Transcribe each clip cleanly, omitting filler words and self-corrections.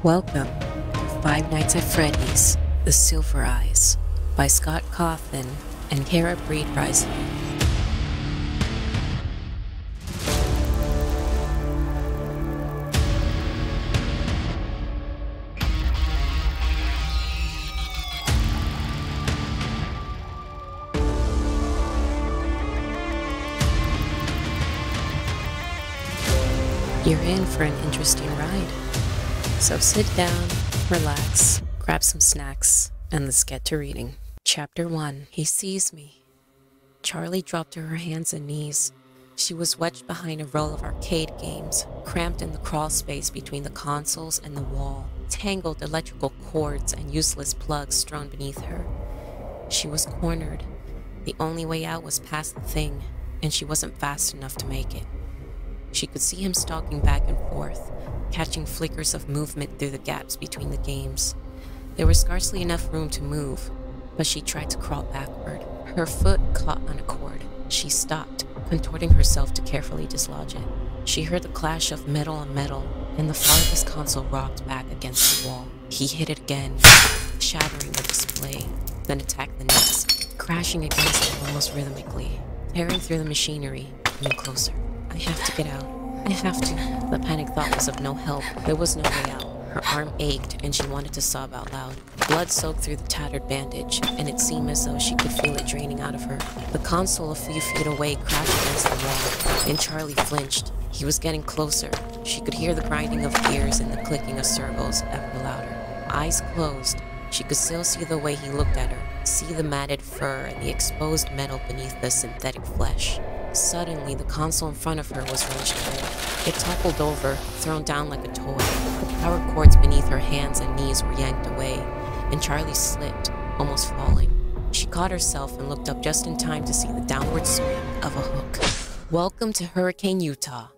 Welcome to Five Nights at Freddy's, The Silver Eyes by Scott Cawthon and Breed-Wrisley. You're in for an interesting ride. So sit down, relax, grab some snacks, and let's get to reading. Chapter 1. He Sees Me. Charlie dropped to her hands and knees. She was wedged behind a row of arcade games, cramped in the crawl space between the consoles and the wall, tangled electrical cords and useless plugs strewn beneath her. She was cornered. The only way out was past the thing, and she wasn't fast enough to make it. She could see him stalking back and forth, catching flickers of movement through the gaps between the games. There was scarcely enough room to move, but she tried to crawl backward. Her foot caught on a cord. She stopped, contorting herself to carefully dislodge it. She heard the clash of metal on metal, and the farthest console rocked back against the wall. He hit it again, shattering the display, then attacked the next, crashing against it almost rhythmically, tearing through the machinery, coming closer. I have to get out. I have to. The panic thought was of no help. There was no way out. Her arm ached, and she wanted to sob out loud. Blood soaked through the tattered bandage, and it seemed as though she could feel it draining out of her. The console a few feet away crashed against the wall, and Charlie flinched. He was getting closer. She could hear the grinding of gears and the clicking of servos ever louder. Eyes closed, she could still see the way he looked at her, see the matted fur and the exposed metal beneath the synthetic flesh. Suddenly, the console in front of her was wrenched away. It toppled over, thrown down like a toy. The power cords beneath her hands and knees were yanked away, and Charlie slipped, almost falling. She caught herself and looked up just in time to see the downward swing of a hook. Welcome to Hurricane Utah.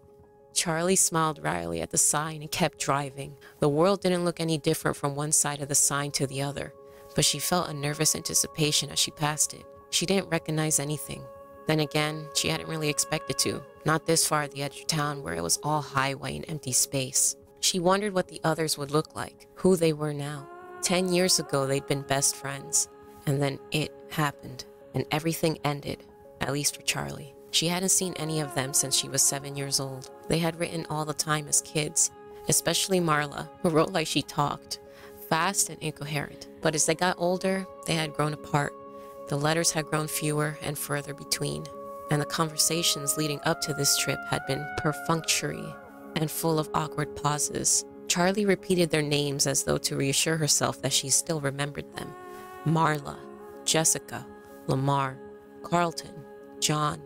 Charlie smiled wryly at the sign and kept driving. The world didn't look any different from one side of the sign to the other, but she felt a nervous anticipation as she passed it. She didn't recognize anything. Then again, she hadn't really expected to, not this far at the edge of town where it was all highway and empty space. She wondered what the others would look like, who they were now. 10 years ago, they'd been best friends, and then it happened, and everything ended, at least for Charlie. She hadn't seen any of them since she was 7 years old. They had written all the time as kids, especially Marla, who wrote like she talked, fast and incoherent. But as they got older, they had grown apart. The letters had grown fewer and further between, and the conversations leading up to this trip had been perfunctory and full of awkward pauses. Charlie repeated their names as though to reassure herself that she still remembered them. Marla, Jessica, Lamar, Carlton, John,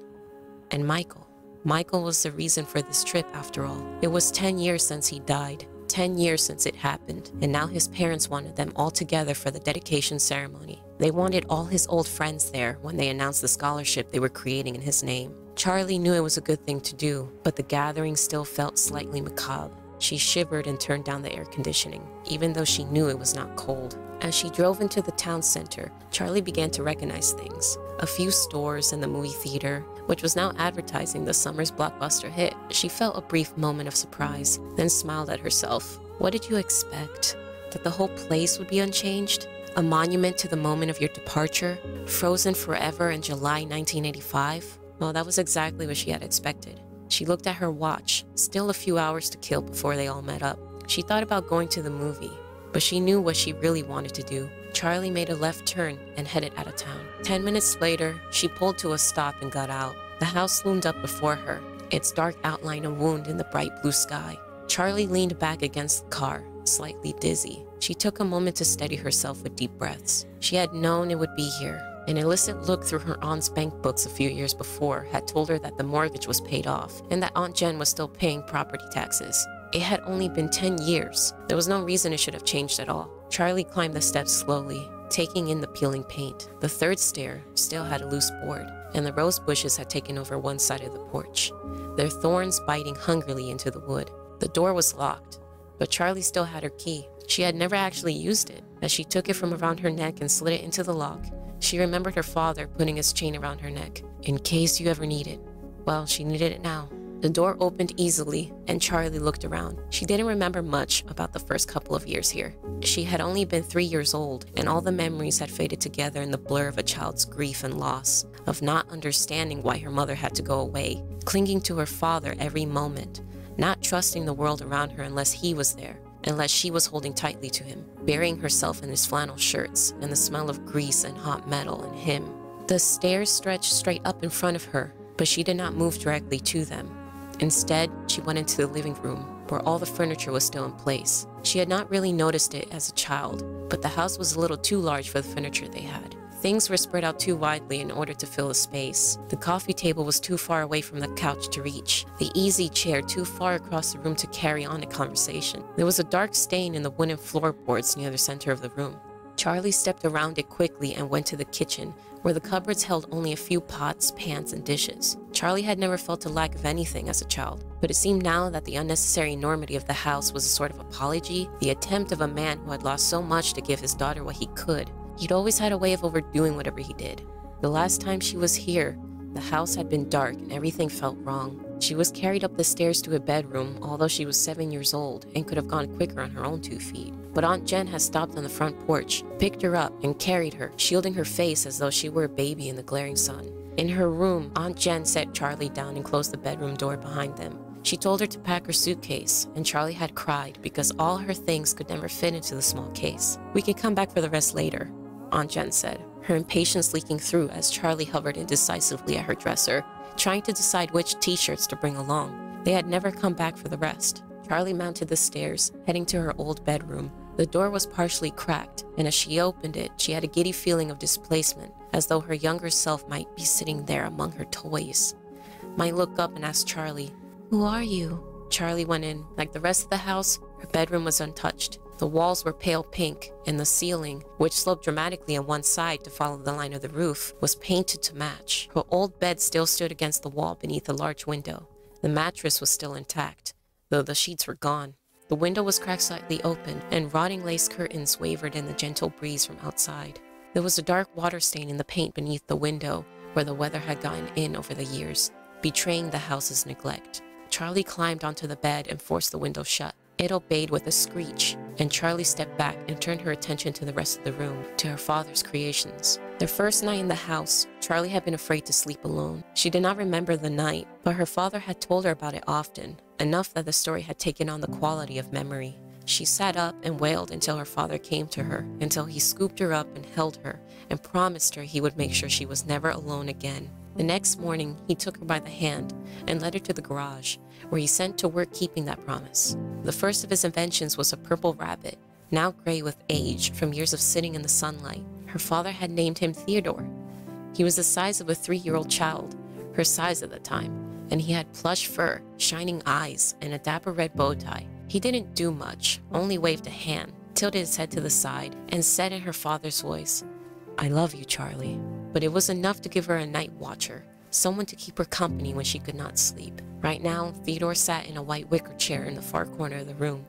and Michael. Michael was the reason for this trip after all. It was 10 years since he died. 10 years since it happened, and now his parents wanted them all together for the dedication ceremony. They wanted all his old friends there when they announced the scholarship they were creating in his name. Charlie knew it was a good thing to do, but the gathering still felt slightly macabre. She shivered and turned down the air conditioning, even though she knew it was not cold. As she drove into the town center, Charlie began to recognize things. A few stores and the movie theater, which was now advertising the summer's blockbuster hit. She felt a brief moment of surprise, then smiled at herself. What did you expect? That the whole place would be unchanged? A monument to the moment of your departure, frozen forever in July 1985? Well, that was exactly what she had expected. She looked at her watch, still a few hours to kill before they all met up. She thought about going to the movie, but she knew what she really wanted to do. Charlie made a left turn and headed out of town. 10 minutes later, she pulled to a stop and got out. The house loomed up before her, its dark outline a wound in the bright blue sky. Charlie leaned back against the car, slightly dizzy. She took a moment to steady herself with deep breaths. She had known it would be here. An illicit look through her aunt's bank books a few years before had told her that the mortgage was paid off and that Aunt Jen was still paying property taxes. It had only been 10 years. There was no reason it should have changed at all. Charlie climbed the steps slowly, taking in the peeling paint. The third stair still had a loose board, and the rose bushes had taken over one side of the porch, their thorns biting hungrily into the wood. The door was locked, but Charlie still had her key. She had never actually used it. As she took it from around her neck and slid it into the lock, she remembered her father putting his chain around her neck, in case you ever need it. Well, she needed it now. The door opened easily, and Charlie looked around. She didn't remember much about the first couple of years here. She had only been 3 years old, and all the memories had faded together in the blur of a child's grief and loss, of not understanding why her mother had to go away, clinging to her father every moment, not trusting the world around her unless he was there, unless she was holding tightly to him, burying herself in his flannel shirts and the smell of grease and hot metal and him. The stairs stretched straight up in front of her, but she did not move directly to them. Instead, she went into the living room, where all the furniture was still in place. She had not really noticed it as a child, but the house was a little too large for the furniture they had. Things were spread out too widely in order to fill the space. The coffee table was too far away from the couch to reach, the easy chair too far across the room to carry on a conversation. There was a dark stain in the wooden floorboards near the center of the room. Charlie stepped around it quickly and went to the kitchen, where the cupboards held only a few pots, pans, and dishes. Charlie had never felt a lack of anything as a child, but it seemed now that the unnecessary enormity of the house was a sort of apology, the attempt of a man who had lost so much to give his daughter what he could. He'd always had a way of overdoing whatever he did. The last time she was here, the house had been dark and everything felt wrong. She was carried up the stairs to a bedroom, although she was 7 years old and could have gone quicker on her own 2 feet. But Aunt Jen had stopped on the front porch, picked her up, and carried her, shielding her face as though she were a baby in the glaring sun. In her room, Aunt Jen set Charlie down and closed the bedroom door behind them. She told her to pack her suitcase, and Charlie had cried because all her things could never fit into the small case. "We can come back for the rest later," Aunt Jen said, her impatience leaking through as Charlie hovered indecisively at her dresser, trying to decide which t-shirts to bring along. They had never come back for the rest. Charlie mounted the stairs, heading to her old bedroom. The door was partially cracked, and as she opened it, she had a giddy feeling of displacement, as though her younger self might be sitting there among her toys. Might look up and ask Charlie, "Who are you?" Charlie went in. Like the rest of the house, her bedroom was untouched. The walls were pale pink, and the ceiling, which sloped dramatically on one side to follow the line of the roof, was painted to match. Her old bed still stood against the wall beneath a large window. The mattress was still intact, though the sheets were gone. The window was cracked slightly open, and rotting lace curtains wavered in the gentle breeze from outside. There was a dark water stain in the paint beneath the window, where the weather had gotten in over the years, betraying the house's neglect. Charlie climbed onto the bed and forced the window shut. It obeyed with a screech, and Charlie stepped back and turned her attention to the rest of the room, to her father's creations. Their first night in the house, Charlie had been afraid to sleep alone. She did not remember the night, but her father had told her about it often, enough that the story had taken on the quality of memory. She sat up and wailed until her father came to her, until he scooped her up and held her, and promised her he would make sure she was never alone again. The next morning, he took her by the hand and led her to the garage, where he set to work keeping that promise. The first of his inventions was a purple rabbit, now gray with age from years of sitting in the sunlight. Her father had named him Theodore. He was the size of a 3-year-old child, her size at the time, and he had plush fur, shining eyes, and a dapper red bow tie. He didn't do much, only waved a hand, tilted his head to the side, and said in her father's voice, "I love you, Charlie." But it was enough to give her a night watcher, someone to keep her company when she could not sleep. Right now, Theodore sat in a white wicker chair in the far corner of the room.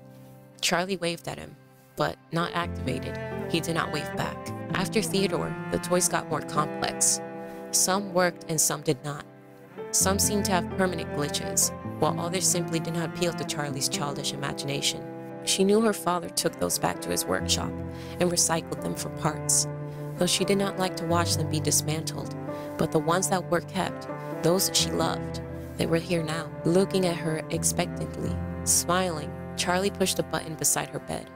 Charlie waved at him, but not activated. He did not wave back. After Theodore, the toys got more complex. Some worked and some did not. Some seemed to have permanent glitches, while others simply did not appeal to Charlie's childish imagination. She knew her father took those back to his workshop and recycled them for parts, though she did not like to watch them be dismantled. But the ones that were kept, those she loved, they were here now, looking at her expectantly. Smiling, Charlie pushed a button beside her bed.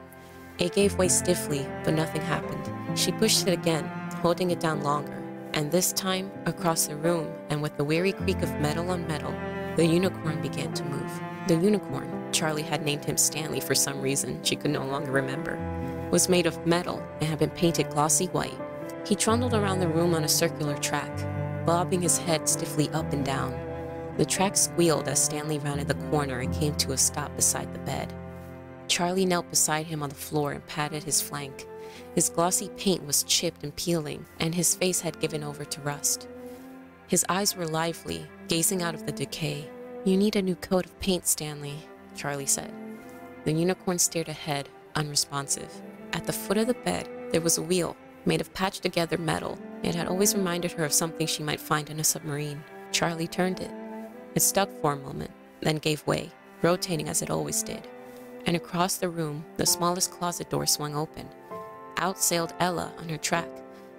It gave way stiffly, but nothing happened. She pushed it again, holding it down longer, and this time, across the room, and with the weary creak of metal on metal, the unicorn began to move. The unicorn, Charlie had named him Stanley for some reason she could no longer remember, was made of metal and had been painted glossy white. He trundled around the room on a circular track, bobbing his head stiffly up and down. The track squealed as Stanley rounded the corner and came to a stop beside the bed. Charlie knelt beside him on the floor and patted his flank. His glossy paint was chipped and peeling, and his face had given over to rust. His eyes were lively, gazing out of the decay. "You need a new coat of paint, Stanley," Charlie said. The unicorn stared ahead, unresponsive. At the foot of the bed, there was a wheel, made of patched-together metal. It had always reminded her of something she might find in a submarine. Charlie turned it. It stuck for a moment, then gave way, rotating as it always did. And across the room, the smallest closet door swung open. Out sailed Ella on her track,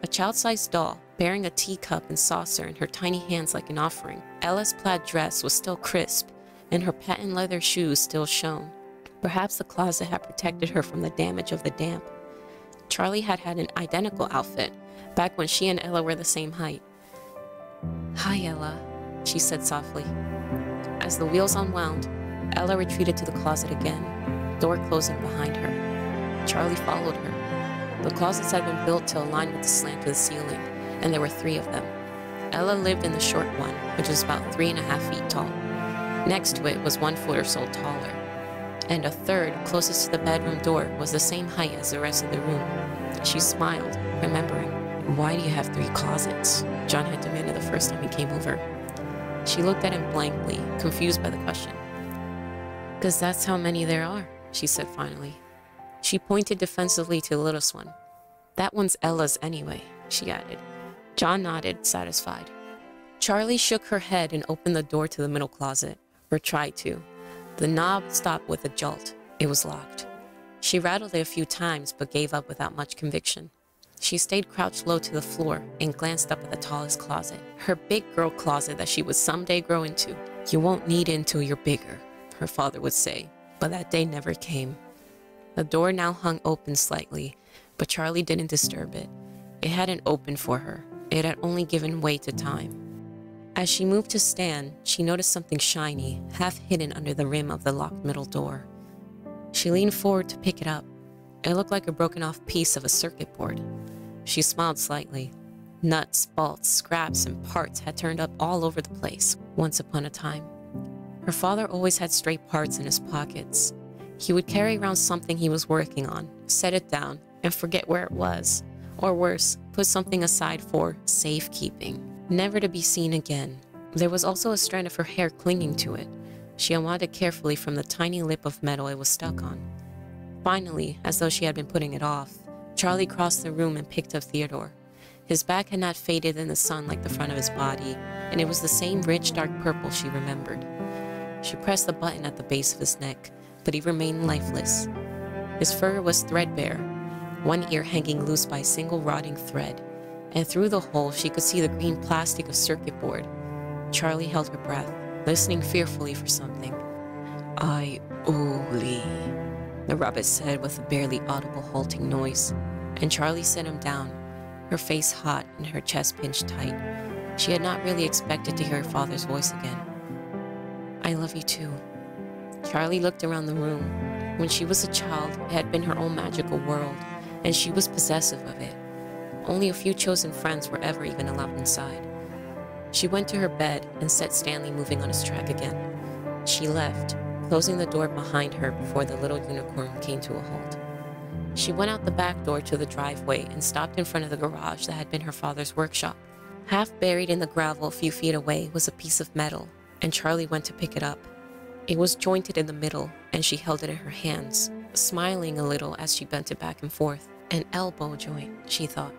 a child-sized doll, bearing a teacup and saucer in her tiny hands like an offering. Ella's plaid dress was still crisp, and her patent leather shoes still shone. Perhaps the closet had protected her from the damage of the damp. Charlie had had an identical outfit, back when she and Ella were the same height. "Hi, Ella," she said softly. As the wheels unwound, Ella retreated to the closet again, door closing behind her. Charlie followed her. The closets had been built to align with the slant of the ceiling, and there were 3 of them. Ella lived in the short one, which was about 3.5 feet tall. Next to it was 1 foot or so taller, and a third, closest to the bedroom door, was the same height as the rest of the room. She smiled, remembering. "Why do you have 3 closets?" John had demanded the first time he came over. She looked at him blankly, confused by the question. "'Cause that's how many there are," she said finally. She pointed defensively to the littlest one. "That one's Ella's anyway," she added. John nodded, satisfied. Charlie shook her head and opened the door to the middle closet, or tried to. The knob stopped with a jolt. It was locked. She rattled it a few times, but gave up without much conviction. She stayed crouched low to the floor and glanced up at the tallest closet, her big girl closet that she would someday grow into. "You won't need it until you're bigger," her father would say, but that day never came. The door now hung open slightly, but Charlie didn't disturb it. It hadn't opened for her. It had only given way to time. As she moved to stand, she noticed something shiny, half hidden under the rim of the locked middle door. She leaned forward to pick it up. It looked like a broken-off piece of a circuit board. She smiled slightly. Nuts, bolts, scraps, and parts had turned up all over the place once upon a time. Her father always had stray parts in his pockets. He would carry around something he was working on, set it down, and forget where it was. Or worse, put something aside for safekeeping, never to be seen again. There was also a strand of her hair clinging to it. She unwound it carefully from the tiny lip of metal it was stuck on. Finally, as though she had been putting it off, Charlie crossed the room and picked up Theodore. His back had not faded in the sun like the front of his body, and it was the same rich dark purple she remembered. She pressed the button at the base of his neck, but he remained lifeless. His fur was threadbare, one ear hanging loose by a single rotting thread, and through the hole she could see the green plastic of circuit board. Charlie held her breath, listening fearfully for something. "I-oo-lee," the rabbit said with a barely audible halting noise, and Charlie set him down, her face hot and her chest pinched tight. She had not really expected to hear her father's voice again. "I love you too." Charlie looked around the room. When she was a child, it had been her own magical world, and she was possessive of it. Only a few chosen friends were ever even allowed inside. She went to her bed and set Stanley moving on his track again. She left, closing the door behind her before the little unicorn came to a halt. She went out the back door to the driveway and stopped in front of the garage that had been her father's workshop. Half buried in the gravel a few feet away was a piece of metal, and Charlie went to pick it up. It was jointed in the middle, and she held it in her hands, smiling a little as she bent it back and forth. An elbow joint, she thought.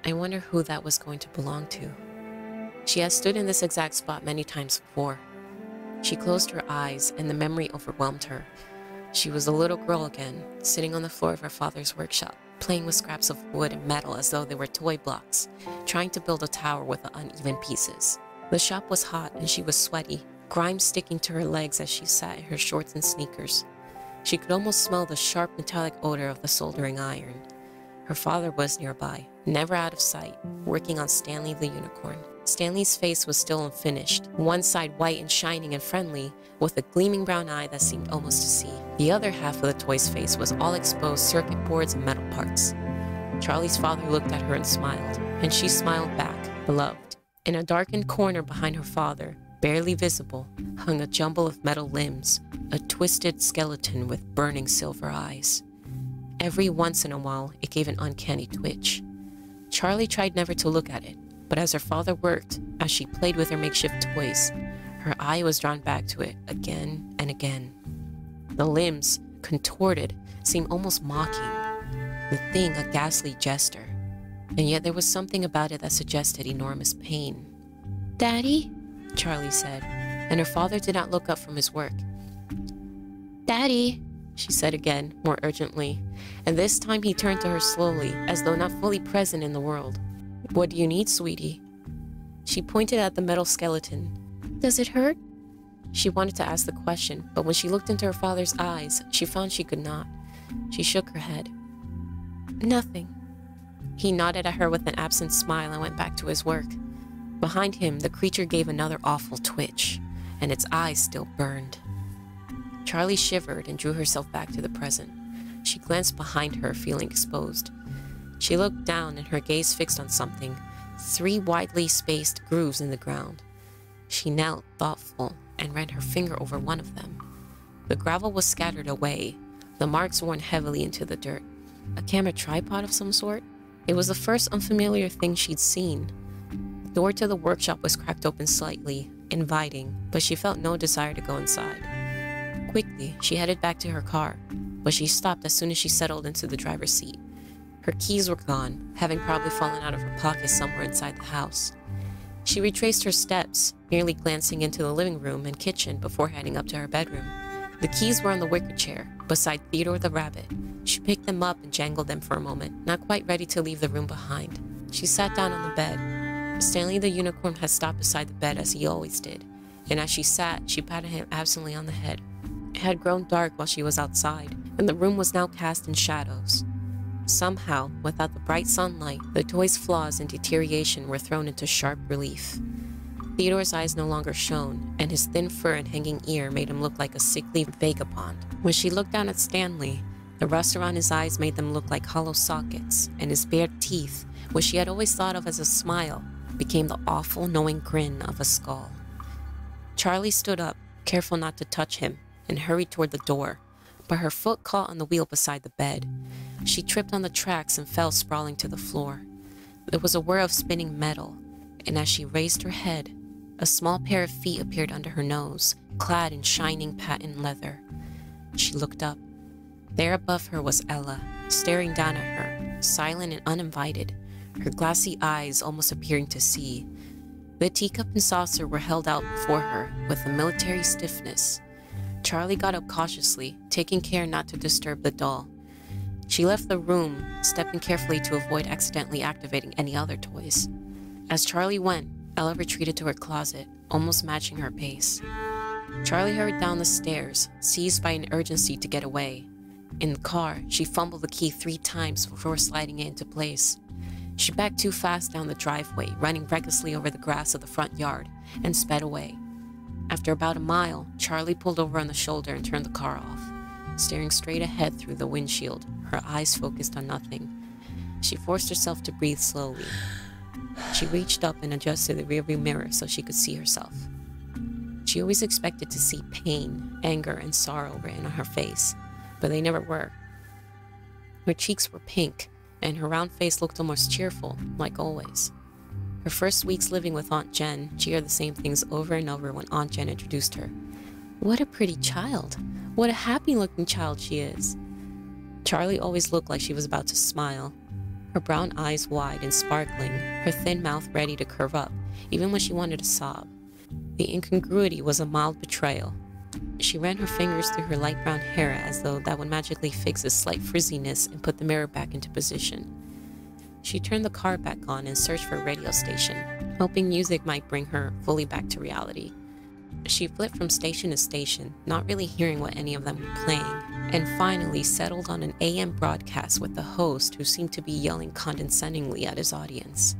I wonder who that was going to belong to. She had stood in this exact spot many times before. She closed her eyes, and the memory overwhelmed her. She was a little girl again, sitting on the floor of her father's workshop, playing with scraps of wood and metal as though they were toy blocks, trying to build a tower with the uneven pieces. The shop was hot, and she was sweaty, grime sticking to her legs as she sat in her shorts and sneakers. She could almost smell the sharp metallic odor of the soldering iron. Her father was nearby, never out of sight, working on Stanley the unicorn. Stanley's face was still unfinished, one side white and shining and friendly, with a gleaming brown eye that seemed almost to see. The other half of the toy's face was all exposed circuit boards and metal parts. Charlie's father looked at her and smiled, and she smiled back, beloved. In a darkened corner behind her father, barely visible, hung a jumble of metal limbs, a twisted skeleton with burning silver eyes. Every once in a while, it gave an uncanny twitch. Charlie tried never to look at it, but as her father worked, as she played with her makeshift toys, her eye was drawn back to it again and again. The limbs, contorted, seemed almost mocking, the thing a ghastly jester, and yet there was something about it that suggested enormous pain. "Daddy?" Charlie said. and her father did not look up from his work. "Daddy," she said again, more urgently, and this time he turned to her slowly, as though not fully present in the world. "What do you need, sweetie?" She pointed at the metal skeleton. "Does it hurt?" She wanted to ask the question, but when she looked into her father's eyes, she found she could not. She shook her head. "Nothing." He nodded at her with an absent smile and went back to his work. Behind him, the creature gave another awful twitch, and its eyes still burned. Charlie shivered and drew herself back to the present. She glanced behind her, feeling exposed. She looked down and her gaze fixed on something, 3 widely spaced grooves in the ground. She knelt, thoughtful, and ran her finger over one of them. The gravel was scattered away, the marks worn heavily into the dirt. A camera tripod of some sort? It was the first unfamiliar thing she'd seen. The door to the workshop was cracked open slightly, inviting, but she felt no desire to go inside. Quickly, she headed back to her car, but she stopped as soon as she settled into the driver's seat. Her keys were gone, having probably fallen out of her pocket somewhere inside the house. She retraced her steps, merely glancing into the living room and kitchen before heading up to her bedroom. The keys were on the wicker chair, beside Theodore the rabbit. She picked them up and jangled them for a moment, not quite ready to leave the room behind. She sat down on the bed. Stanley the unicorn had stopped beside the bed as he always did, and as she sat, she patted him absently on the head. It had grown dark while she was outside, and the room was now cast in shadows. Somehow, without the bright sunlight, the toy's flaws and deterioration were thrown into sharp relief. Theodore's eyes no longer shone, and his thin fur and hanging ear made him look like a sickly vagabond. When she looked down at Stanley, the rust around his eyes made them look like hollow sockets, and his bared teeth, which she had always thought of as a smile, became the awful, knowing grin of a skull. Charlie stood up, careful not to touch him, and hurried toward the door, but her foot caught on the wheel beside the bed. She tripped on the tracks and fell sprawling to the floor. There was a whir of spinning metal, and as she raised her head, a small pair of feet appeared under her nose, clad in shining patent leather. She looked up. There above her was Ella, staring down at her, silent and uninvited, her glassy eyes almost appearing to see. The teacup and saucer were held out before her with a military stiffness. Charlie got up cautiously, taking care not to disturb the doll. She left the room, stepping carefully to avoid accidentally activating any other toys. As Charlie went, Ella retreated to her closet, almost matching her pace. Charlie hurried down the stairs, seized by an urgency to get away. In the car, she fumbled the key 3 times before sliding it into place. She backed too fast down the driveway, running recklessly over the grass of the front yard, and sped away. After about a mile, Charlie pulled over on the shoulder and turned the car off, staring straight ahead through the windshield, her eyes focused on nothing. She forced herself to breathe slowly. She reached up and adjusted the rearview mirror so she could see herself. She always expected to see pain, anger, and sorrow written on her face, but they never were. Her cheeks were pink, and her round face looked almost cheerful, like always. Her first weeks living with Aunt Jen, she heard the same things over and over when Aunt Jen introduced her. "What a pretty child! What a happy-looking child she is!" Charlie always looked like she was about to smile, her brown eyes wide and sparkling, her thin mouth ready to curve up, even when she wanted to sob. The incongruity was a mild betrayal. She ran her fingers through her light brown hair as though that would magically fix a slight frizziness and put the mirror back into position. She turned the car back on and searched for a radio station, hoping music might bring her fully back to reality. She flipped from station to station, not really hearing what any of them were playing, and finally settled on an AM broadcast with the host who seemed to be yelling condescendingly at his audience.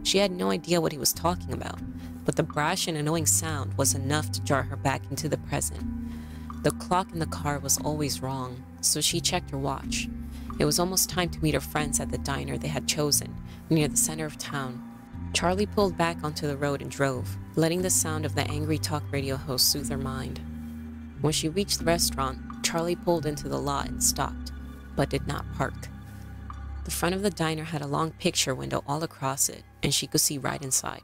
She had no idea what he was talking about, but the brash and annoying sound was enough to jar her back into the present. The clock in the car was always wrong, so she checked her watch. It was almost time to meet her friends at the diner they had chosen, near the center of town. Charlie pulled back onto the road and drove, letting the sound of the angry talk radio host soothe her mind. When she reached the restaurant, Charlie pulled into the lot and stopped, but did not park. The front of the diner had a long picture window all across it, and she could see right inside.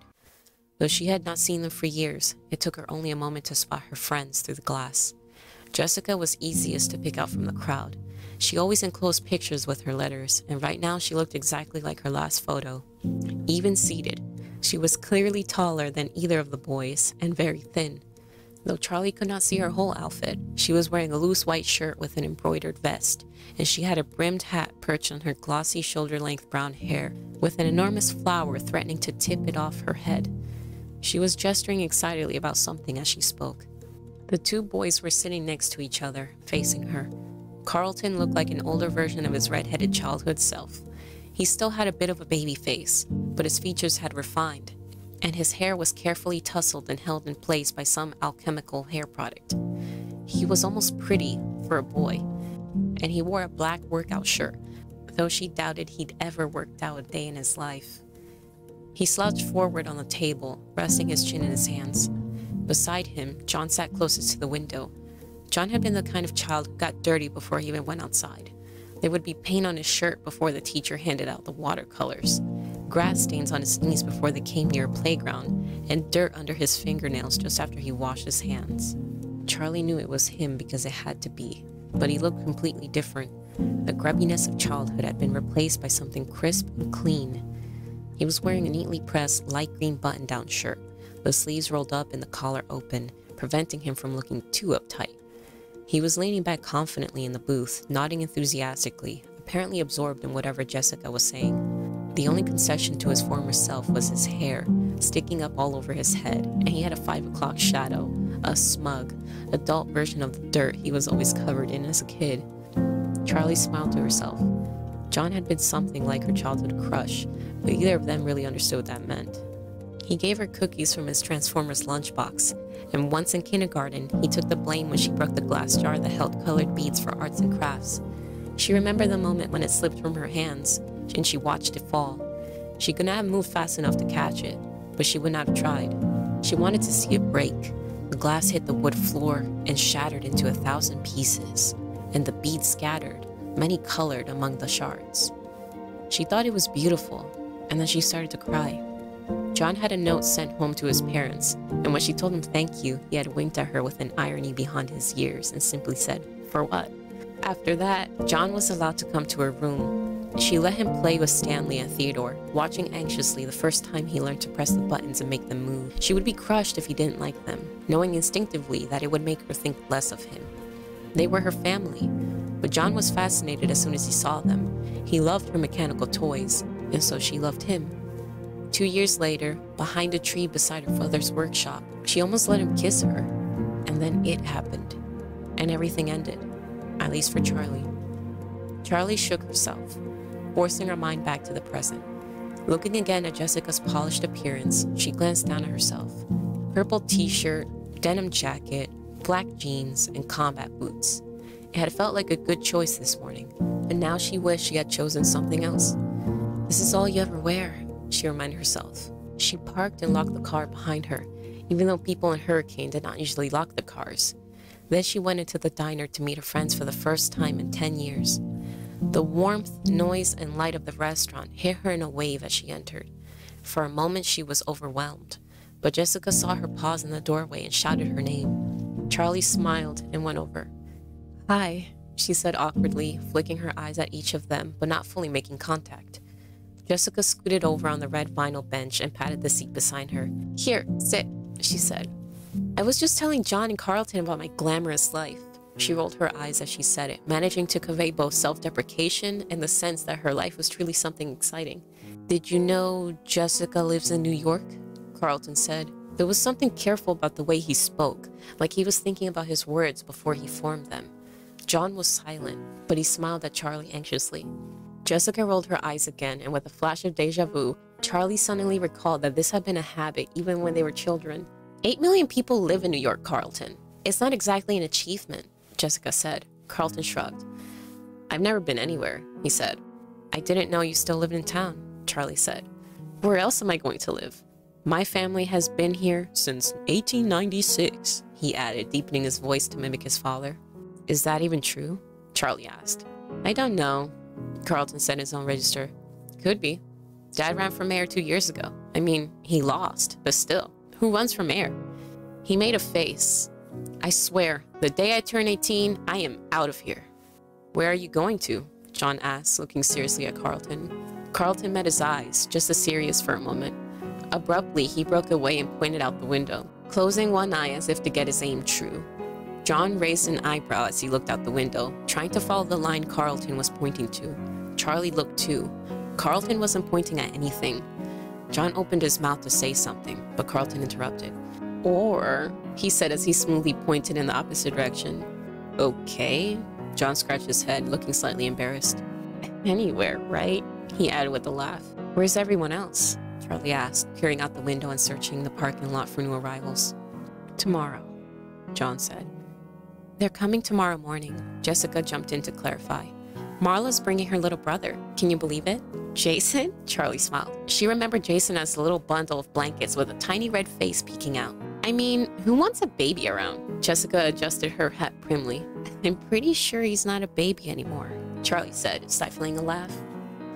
Though she had not seen them for years, it took her only a moment to spot her friends through the glass. Jessica was easiest to pick out from the crowd. She always enclosed pictures with her letters, and right now she looked exactly like her last photo. Even seated, she was clearly taller than either of the boys, and very thin. Though Charlie could not see her whole outfit, she was wearing a loose white shirt with an embroidered vest, and she had a brimmed hat perched on her glossy shoulder-length brown hair, with an enormous flower threatening to tip it off her head. She was gesturing excitedly about something as she spoke. The two boys were sitting next to each other, facing her. Carlton looked like an older version of his red-headed childhood self. He still had a bit of a baby face, but his features had refined, and his hair was carefully tousled and held in place by some alchemical hair product. He was almost pretty for a boy, and he wore a black workout shirt, though she doubted he'd ever worked out a day in his life. He slouched forward on the table, resting his chin in his hands. Beside him, John sat closest to the window. John had been the kind of child who got dirty before he even went outside. There would be paint on his shirt before the teacher handed out the watercolors, grass stains on his knees before they came near a playground, and dirt under his fingernails just after he washed his hands. Charlie knew it was him because it had to be, but he looked completely different. The grubbiness of childhood had been replaced by something crisp and clean. He was wearing a neatly pressed light green button-down shirt, the sleeves rolled up and the collar open, preventing him from looking too uptight. He was leaning back confidently in the booth, nodding enthusiastically, apparently absorbed in whatever Jessica was saying. The only concession to his former self was his hair, sticking up all over his head, and he had a 5 o'clock shadow, a smug, adult version of the dirt he was always covered in as a kid. Charlie smiled to herself. John had been something like her childhood crush, but neither of them really understood what that meant. He gave her cookies from his Transformers lunchbox, and once in kindergarten, he took the blame when she broke the glass jar that held colored beads for arts and crafts. She remembered the moment when it slipped from her hands, and she watched it fall. She could not have moved fast enough to catch it, but she would not have tried. She wanted to see it break. The glass hit the wood floor and shattered into 1,000 pieces, and the beads scattered, many colored among the shards. She thought it was beautiful, and then she started to cry. John had a note sent home to his parents, and when she told him thank you, he had winked at her with an irony behind his years and simply said, "For what?" After that, John was allowed to come to her room. She let him play with Stanley and Theodore, watching anxiously the first time he learned to press the buttons and make them move. She would be crushed if he didn't like them, knowing instinctively that it would make her think less of him. They were her family, but John was fascinated as soon as he saw them. He loved her mechanical toys, and so she loved him. 2 years later, behind a tree beside her father's workshop, she almost let him kiss her. And then it happened, and everything ended, at least for Charlie. Charlie shook herself, forcing her mind back to the present. Looking again at Jessica's polished appearance, she glanced down at herself. Purple t-shirt, denim jacket, black jeans, and combat boots. It had felt like a good choice this morning, but now she wished she had chosen something else. "This is all you ever wear," she reminded herself. She parked and locked the car behind her, even though people in Hurricane did not usually lock the cars. Then she went into the diner to meet her friends for the first time in 10 years. The warmth, noise, and light of the restaurant hit her in a wave as she entered. For a moment she was overwhelmed, but Jessica saw her pause in the doorway and shouted her name. Charlie smiled and went over. "Hi," she said awkwardly, flicking her eyes at each of them, but not fully making contact. Jessica scooted over on the red vinyl bench and patted the seat beside her. "Here, sit," she said. "I was just telling John and Carlton about my glamorous life." She rolled her eyes as she said it, managing to convey both self-deprecation and the sense that her life was truly something exciting. "Did you know Jessica lives in New York?" Carlton said. There was something careful about the way he spoke, like he was thinking about his words before he formed them. John was silent, but he smiled at Charlie anxiously. Jessica rolled her eyes again, and with a flash of deja vu, Charlie suddenly recalled that this had been a habit even when they were children. 8 million people live in New York, Carlton. It's not exactly an achievement, Jessica said. Carlton shrugged. "I've never been anywhere," he said. "I didn't know you still lived in town," Charlie said. "Where else am I going to live? My family has been here since 1896, he added, deepening his voice to mimic his father. "Is that even true?" Charlie asked. "I don't know," Carlton said in his own register. "Could be. Dad ran for mayor 2 years ago. I mean, he lost, but still, who runs for mayor?" He made a face. "I swear, the day I turn 18, I am out of here." "Where are you going to?" John asked, looking seriously at Carlton. Carlton met his eyes, just as serious for a moment. Abruptly, he broke away and pointed out the window. closing one eye as if to get his aim true. John raised an eyebrow as he looked out the window, trying to follow the line Carlton was pointing to. Charlie looked too. Carlton wasn't pointing at anything. John opened his mouth to say something, but Carlton interrupted. "Or," he said as he smoothly pointed in the opposite direction. "Okay." John scratched his head, looking slightly embarrassed. "Anywhere, right?" he added with a laugh. "Where's everyone else?" Charlie asked, peering out the window and searching the parking lot for new arrivals. "Tomorrow," John said. "They're coming tomorrow morning," Jessica jumped in to clarify. "Marla's bringing her little brother. Can you believe it?" "Jason?" Charlie smiled. She remembered Jason as a little bundle of blankets with a tiny red face peeking out. "I mean, who wants a baby around?" Jessica adjusted her hat primly. "I'm pretty sure he's not a baby anymore," Charlie said, stifling a laugh.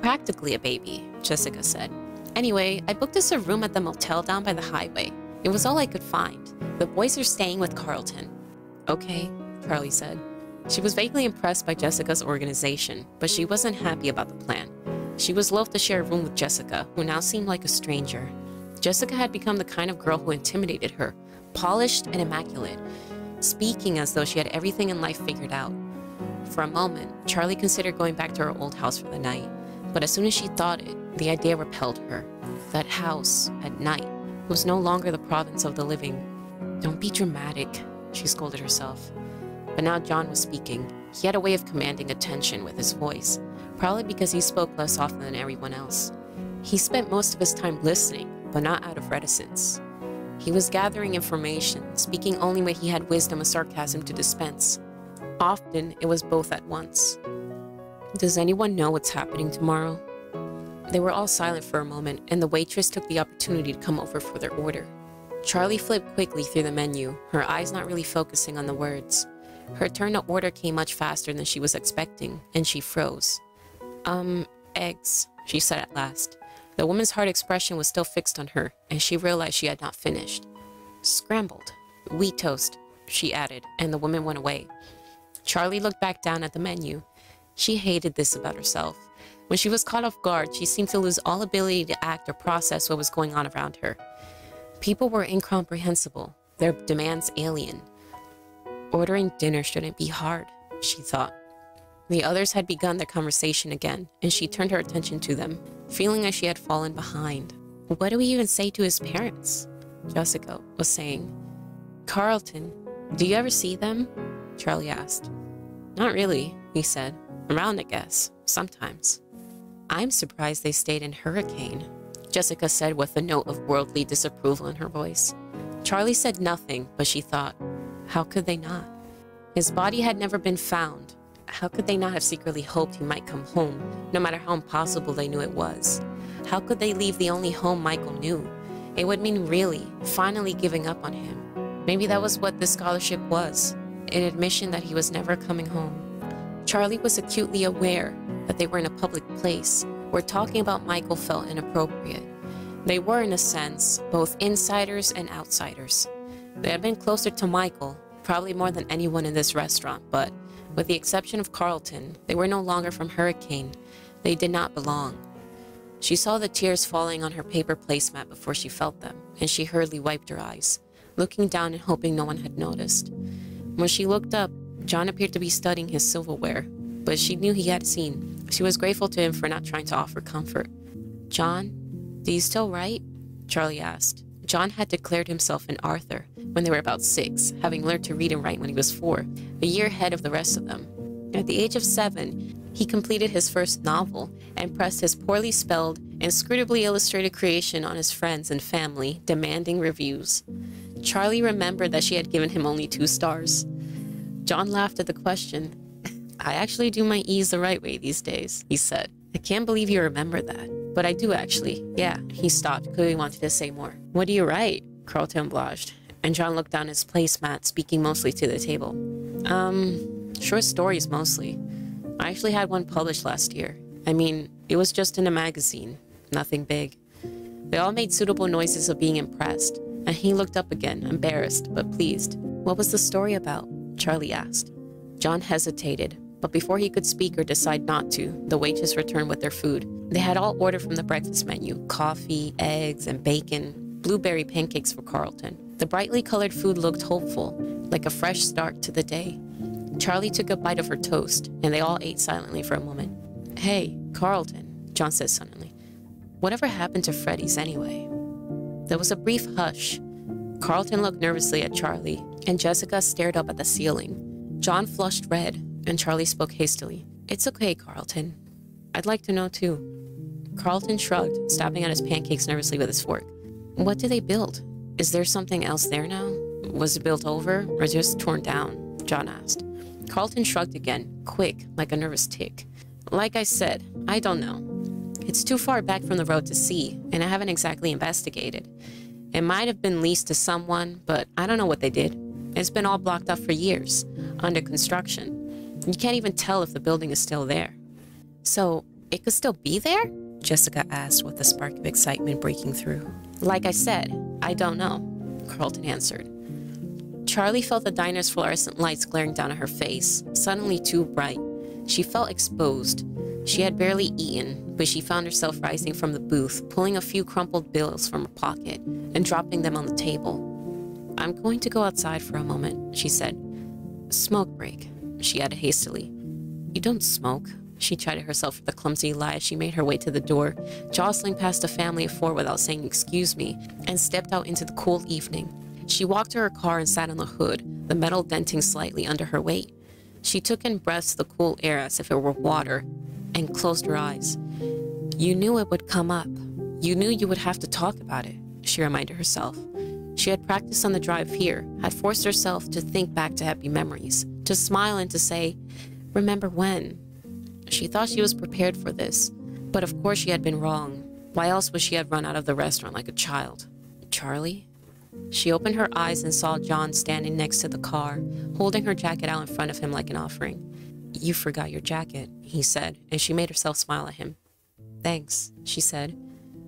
"Practically a baby," Jessica said. "Anyway, I booked us a room at the motel down by the highway. It was all I could find. The boys are staying with Carlton." "Okay," Charlie said. She was vaguely impressed by Jessica's organization, but she wasn't happy about the plan. She was loath to share a room with Jessica, who now seemed like a stranger. Jessica had become the kind of girl who intimidated her, polished and immaculate, speaking as though she had everything in life figured out. For a moment, Charlie considered going back to her old house for the night, but as soon as she thought it, the idea repelled her. That house, at night, was no longer the province of the living. "Don't be dramatic," she scolded herself. But now John was speaking. He had a way of commanding attention with his voice, probably because he spoke less often than everyone else. He spent most of his time listening, but not out of reticence. He was gathering information, speaking only when he had wisdom or sarcasm to dispense. Often, it was both at once. "Does anyone know what's happening tomorrow?" They were all silent for a moment, and the waitress took the opportunity to come over for their order. Charlie flipped quickly through the menu, her eyes not really focusing on the words. Her turn to order came much faster than she was expecting, and she froze. Eggs," she said at last. The woman's hard expression was still fixed on her, and she realized she had not finished. "Scrambled. Wheat toast," she added, and the woman went away. Charlie looked back down at the menu. She hated this about herself. When she was caught off guard, she seemed to lose all ability to act or process what was going on around her. People were incomprehensible, their demands alien. Ordering dinner shouldn't be hard, she thought. The others had begun their conversation again, and she turned her attention to them, feeling as she had fallen behind. "What do we even say to his parents?" Jessica was saying. "Carlton, do you ever see them?" Charlie asked. "Not really," he said. "Around, I guess. Sometimes." "I'm surprised they stayed in Hurricane," Jessica said with a note of worldly disapproval in her voice. Charlie said nothing, but she thought, how could they not? His body had never been found. How could they not have secretly hoped he might come home, no matter how impossible they knew it was? How could they leave the only home Michael knew? It would mean really, finally giving up on him. Maybe that was what this scholarship was, an admission that he was never coming home. Charlie was acutely aware that they were in a public place where talking about Michael felt inappropriate. They were, in a sense, both insiders and outsiders. They had been closer to Michael, probably more than anyone in this restaurant, but with the exception of Carlton, they were no longer from Hurricane. They did not belong. She saw the tears falling on her paper placemat before she felt them, and she hurriedly wiped her eyes, looking down and hoping no one had noticed. When she looked up, John appeared to be studying his silverware, but she knew he had seen. She was grateful to him for not trying to offer comfort. "John, do you still write?" Charlie asked. John had declared himself an author when they were about 6, having learned to read and write when he was 4, a year ahead of the rest of them. At the age of 7, he completed his first novel and pressed his poorly spelled, inscrutably illustrated creation on his friends and family, demanding reviews. Charlie remembered that she had given him only 2 stars. John laughed at the question. "I actually do my E's the right way these days," he said. "I can't believe you remember that. But I do actually. Yeah." He stopped, clearly wanted to say more. "What do you write?" Carlton obliged, and John looked down his placemat, speaking mostly to the table. Short stories mostly. I actually had one published last year. I mean, it was just in a magazine. Nothing big." They all made suitable noises of being impressed, and he looked up again, embarrassed but pleased. "What was the story about?" Charlie asked. John hesitated, but before he could speak or decide not to, the waitress returned with their food. They had all ordered from the breakfast menu, coffee, eggs, and bacon, blueberry pancakes for Carlton. The brightly colored food looked hopeful, like a fresh start to the day. Charlie took a bite of her toast, and they all ate silently for a moment. "Hey, Carlton," John said suddenly. "Whatever happened to Freddy's anyway?" There was a brief hush. Carlton looked nervously at Charlie, and Jessica stared up at the ceiling. John flushed red, and Charlie spoke hastily. "It's okay, Carlton. I'd like to know too." Carlton shrugged, stopping at his pancakes nervously with his fork. "What did they build? Is there something else there now? Was it built over or just torn down?" John asked. Carlton shrugged again, quick, like a nervous tick. "Like I said, I don't know. It's too far back from the road to see, and I haven't exactly investigated. It might have been leased to someone, but I don't know what they did. It's been all blocked up for years, under construction. You can't even tell if the building is still there." "So, it could still be there?" Jessica asked with a spark of excitement breaking through. "Like I said, I don't know," Carlton answered. Charlie felt the diner's fluorescent lights glaring down at her face, suddenly too bright. She felt exposed. She had barely eaten, but she found herself rising from the booth, pulling a few crumpled bills from her pocket and dropping them on the table. "I'm going to go outside for a moment," she said. "Smoke break," she added hastily. "You don't smoke," she chided herself for the clumsy lie as she made her way to the door, jostling past a family of four without saying "excuse me," and stepped out into the cool evening. She walked to her car and sat on the hood, the metal denting slightly under her weight. She took in breaths of the cool air as if it were water, and closed her eyes. "You knew it would come up. You knew you would have to talk about it," she reminded herself. She had practiced on the drive here, had forced herself to think back to happy memories, to smile and to say, "Remember when?" She thought she was prepared for this, but of course she had been wrong. Why else would she have run out of the restaurant like a child? Charlie? She opened her eyes and saw John standing next to the car, holding her jacket out in front of him like an offering. "You forgot your jacket," he said, and she made herself smile at him. "Thanks," she said.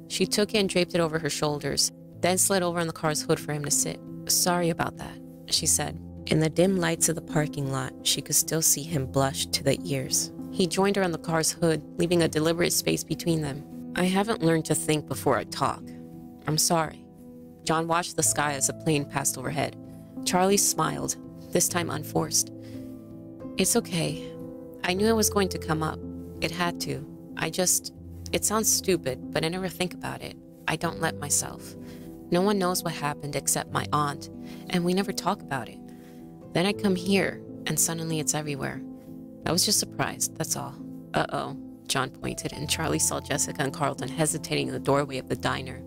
She took it and draped it over her shoulders, then slid over on the car's hood for him to sit. "Sorry about that," she said. In the dim lights of the parking lot, she could still see him blush to the ears. He joined her on the car's hood, leaving a deliberate space between them. "I haven't learned to think before I talk. I'm sorry." John watched the sky as a plane passed overhead. Charlie smiled, this time unforced. "It's okay. I knew it was going to come up. It had to. It sounds stupid, but I never think about it. I don't let myself. No one knows what happened except my aunt, and we never talk about it. Then I come here, and suddenly it's everywhere. I was just surprised, that's all." "Uh-oh," John pointed, and Charlie saw Jessica and Carlton hesitating in the doorway of the diner.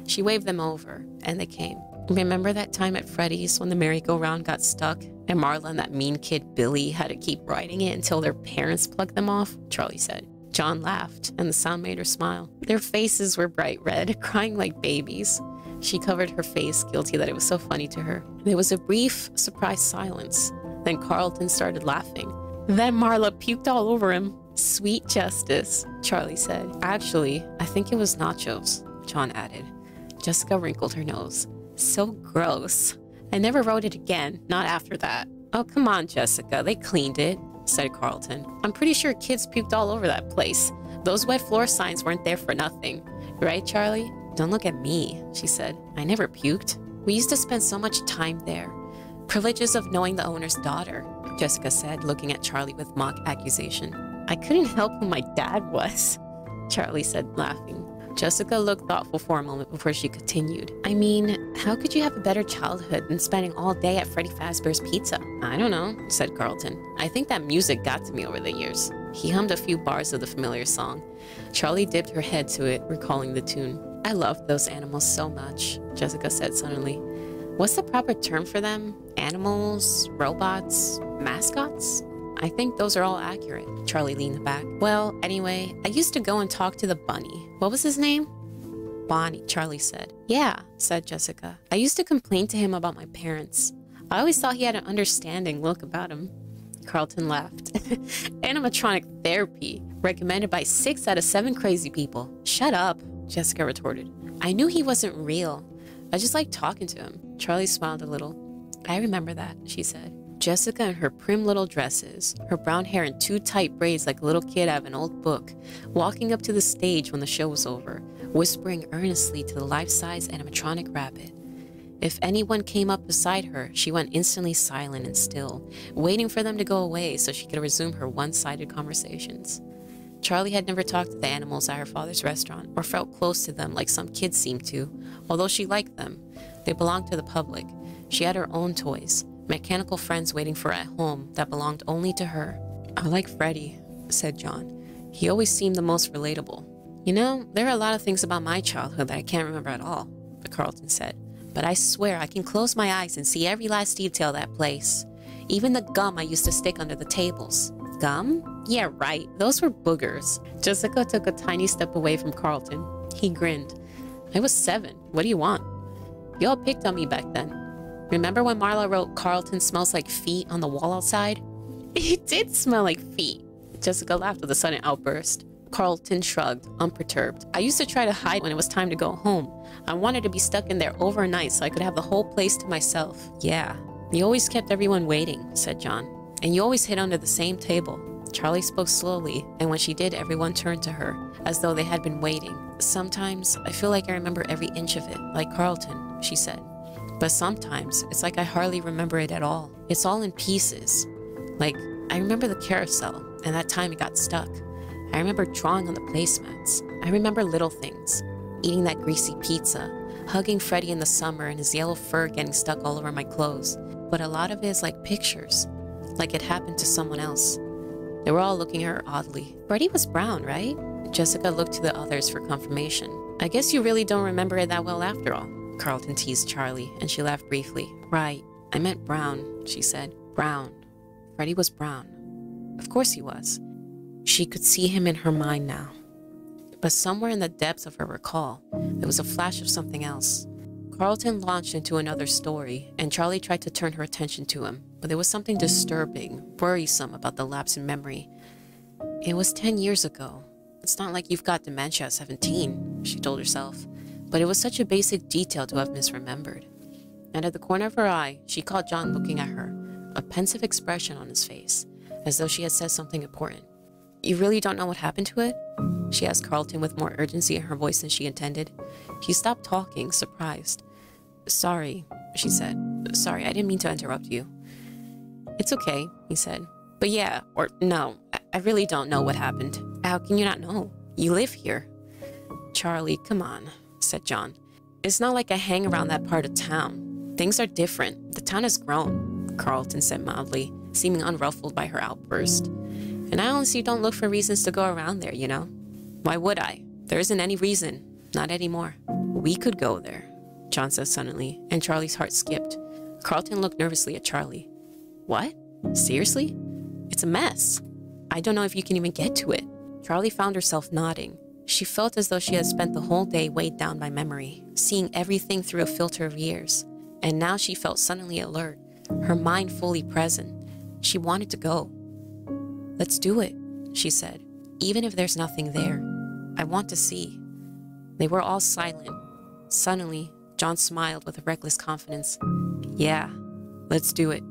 She waved them over, and they came. "Remember that time at Freddy's when the merry-go-round got stuck, and Marla and that mean kid Billy had to keep riding it until their parents plugged them off?" Charlie said. John laughed, and the sound made her smile. Their faces were bright red, crying like babies. She covered her face, guilty that it was so funny to her. There was a brief, surprised silence. Then Carlton started laughing. "Then Marla puked all over him." "Sweet justice," Charlie said. "Actually, I think it was nachos," John added. Jessica wrinkled her nose. "So gross. I never wrote it again, not after that." "Oh, come on, Jessica, they cleaned it," said Carlton. "I'm pretty sure kids puked all over that place. Those wet floor signs weren't there for nothing. Right, Charlie?" "Don't look at me," she said. "I never puked. We used to spend so much time there. Privileges of knowing the owner's daughter," Jessica said, looking at Charlie with mock accusation. "I couldn't help who my dad was," Charlie said, laughing. Jessica looked thoughtful for a moment before she continued. "I mean, how could you have a better childhood than spending all day at Freddy Fazbear's Pizza?" "I don't know," said Carlton. "I think that music got to me over the years." He hummed a few bars of the familiar song. Charlie dipped her head to it, recalling the tune. "I loved those animals so much," Jessica said suddenly. "What's the proper term for them? Animals? Robots? Mascots?" "I think those are all accurate." Charlie leaned back. "Well, anyway, I used to go and talk to the bunny. What was his name?" "Bonnie," Charlie said. "Yeah," said Jessica. "I used to complain to him about my parents. I always thought he had an understanding look about him." Carlton laughed. "Animatronic therapy, recommended by 6 out of 7 crazy people." "Shut up," Jessica retorted. "I knew he wasn't real. I just liked talking to him." Charlie smiled a little. "I remember that," she said. Jessica in her prim little dresses, her brown hair in 2 tight braids like a little kid out of an old book, walking up to the stage when the show was over, whispering earnestly to the life-size animatronic rabbit. If anyone came up beside her, she went instantly silent and still, waiting for them to go away so she could resume her one-sided conversations. Charlie had never talked to the animals at her father's restaurant or felt close to them like some kids seemed to, although she liked them. They belonged to the public. She had her own toys, mechanical friends waiting for her at home that belonged only to her. "I like Freddy," said John. "He always seemed the most relatable." "You know, there are a lot of things about my childhood that I can't remember at all," Carlton said. "But I swear I can close my eyes and see every last detail of that place. Even the gum I used to stick under the tables." "Gum? Yeah, right. Those were boogers." Jessica took a tiny step away from Carlton. He grinned. "I was 7. What do you want?" "You all picked on me back then. Remember when Marla wrote 'Carlton smells like feet' on the wall outside?" "It did smell like feet." Jessica laughed with a sudden outburst. Carlton shrugged, unperturbed. "I used to try to hide when it was time to go home. I wanted to be stuck in there overnight so I could have the whole place to myself." "Yeah, you always kept everyone waiting," said John. "And you always hid under the same table." Charlie spoke slowly, and when she did, everyone turned to her, as though they had been waiting. "Sometimes I feel like I remember every inch of it, like Carlton," she said. "But sometimes it's like I hardly remember it at all. It's all in pieces. Like, I remember the carousel, and that time it got stuck. I remember drawing on the placemats. I remember little things. Eating that greasy pizza, hugging Freddy in the summer and his yellow fur getting stuck all over my clothes. But a lot of it is like pictures, like it happened to someone else." They were all looking at her oddly. "Freddy was brown, right?" Jessica looked to the others for confirmation. "I guess you really don't remember it that well after all," Carlton teased Charlie, and she laughed briefly. "Right, I meant brown," she said. "Brown. Freddy was brown." Of course he was. She could see him in her mind now. But somewhere in the depths of her recall, there was a flash of something else. Carlton launched into another story, and Charlie tried to turn her attention to him, but there was something disturbing, worrisome about the lapse in memory. "It was 10 years ago. It's not like you've got dementia at 17, she told herself, but it was such a basic detail to have misremembered. And at the corner of her eye, she caught John looking at her, a pensive expression on his face, as though she had said something important. "You really don't know what happened to it?" she asked Carlton with more urgency in her voice than she intended. He stopped talking, surprised. "Sorry," she said. "Sorry, I didn't mean to interrupt you." "It's okay," he said. "But yeah, or no, I really don't know what happened." "How can you not know? You live here." "Charlie, come on," said John. "It's not like I hang around that part of town. Things are different. The town has grown," Carlton said mildly, seeming unruffled by her outburst. "And I honestly don't look for reasons to go around there, you know? Why would I? There isn't any reason. Not anymore." "We could go there," John said suddenly, and Charlie's heart skipped. Carlton looked nervously at Charlie. "What? Seriously? It's a mess. I don't know if you can even get to it." Charlie found herself nodding. She felt as though she had spent the whole day weighed down by memory, seeing everything through a filter of years. And now she felt suddenly alert, her mind fully present. She wanted to go. "Let's do it," she said, "even if there's nothing there. I want to see." They were all silent. Suddenly, John smiled with a reckless confidence. "Yeah, let's do it."